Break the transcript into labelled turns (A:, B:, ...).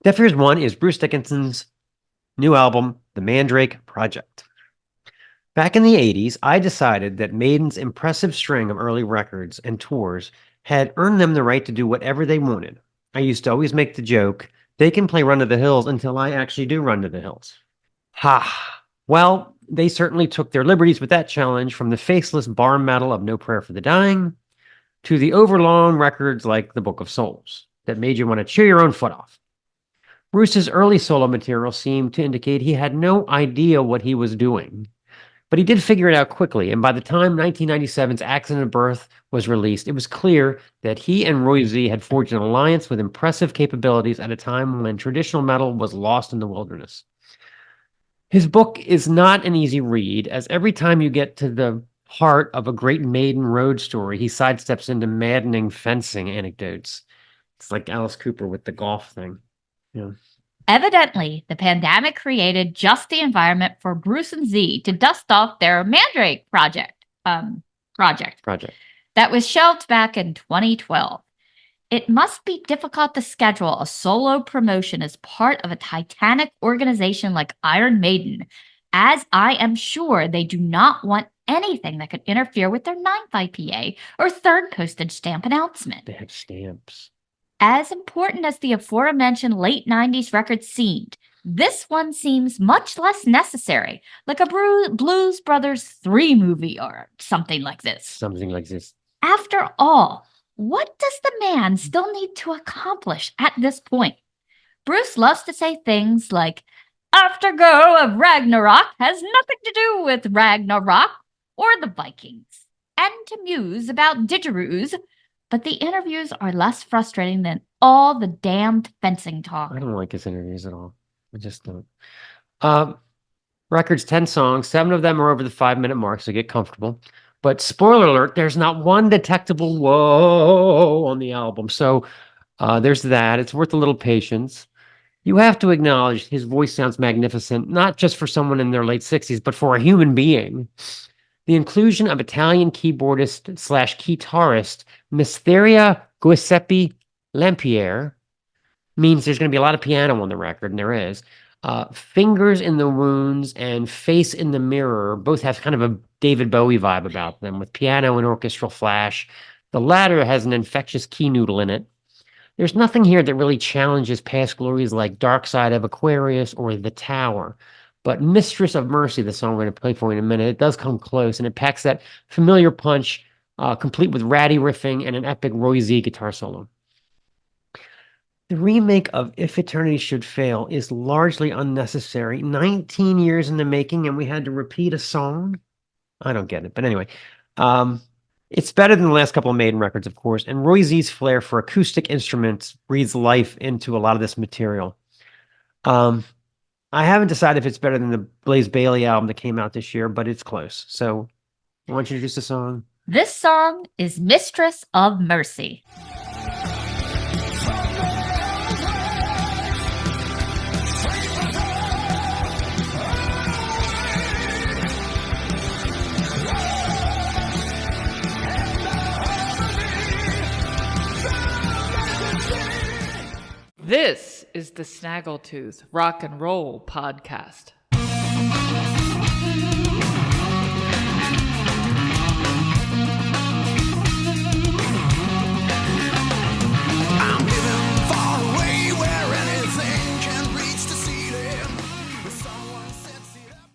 A: Deaf Ears 1 is Bruce Dickinson's new album, The Mandrake Project. Back in the 80s, I decided that Maiden's impressive string of early records and tours had earned them the right to do whatever they wanted. I used to always make the joke, they can play Run to the Hills until I actually do Run to the Hills. Ha! Well, they certainly took their liberties with that challenge, from the faceless bar metal of No Prayer for the Dying to the overlong records like The Book of Souls that made you want to chew your own foot off. Bruce's early solo material seemed to indicate he had no idea what he was doing, but he did figure it out quickly, and by the time 1997's Accident of Birth was released, it was clear that he and Roy Z had forged an alliance with impressive capabilities at a time when traditional metal was lost in the wilderness. His book is not an easy read, as every time you get to the heart of a great Maiden road story, he sidesteps into maddening fencing anecdotes. It's like Alice Cooper with the golf thing. Yeah.
B: Evidently, the pandemic created just the environment for Bruce and Z to dust off their Mandrake project that was shelved back in 2012. It must be difficult to schedule a solo promotion as part of a titanic organization like Iron Maiden, as I am sure they do not want anything that could interfere with their 9.5 PA or third postage stamp announcement.
A: They have stamps.
B: As important as the aforementioned late 90s record seemed, this one seems much less necessary, like a Blues Brothers 3 movie or something like this.
A: Something like this.
B: After all, what does the man still need to accomplish at this point? Bruce loves to say things like, Afterglow of Ragnarok has nothing to do with Ragnarok or the Vikings, and to muse about didgeridoos, but the interviews are less frustrating than all the damned fencing talk.
A: I don't like his interviews at all. I just don't. Record's 10 songs. 7 of them are over the 5-minute mark, so get comfortable. But spoiler alert, there's not one detectable whoa on the album. So there's that. It's worth a little patience. You have to acknowledge his voice sounds magnificent, not just for someone in their late 60s, but for a human being. The inclusion of Italian keyboardist / guitarist Misteria Giuseppe Lampier means there's going to be a lot of piano on the record, and there is. Fingers in the Wounds and Face in the Mirror both have kind of a David Bowie vibe about them, with piano and orchestral flash. The latter has an infectious key noodle in it. There's nothing here that really challenges past glories like Dark Side of Aquarius or The Tower. But Mistress of Mercy, the song we're going to play for you in a minute, it does come close, and it packs that familiar punch, complete with ratty riffing and an epic Roy Z guitar solo. The remake of If Eternity Should Fail is largely unnecessary. 19 years in the making, and we had to repeat a song? I don't get it. But anyway, it's better than the last couple of Maiden records, of course, and Roy Z's flair for acoustic instruments breathes life into a lot of this material. I haven't decided if it's better than the Blaze Bayley album that came out this year, but it's close. So, why don't you introduce the song?
B: This song is Mistress of Mercy.
C: This is the Snaggletooth Rock and Roll Podcast.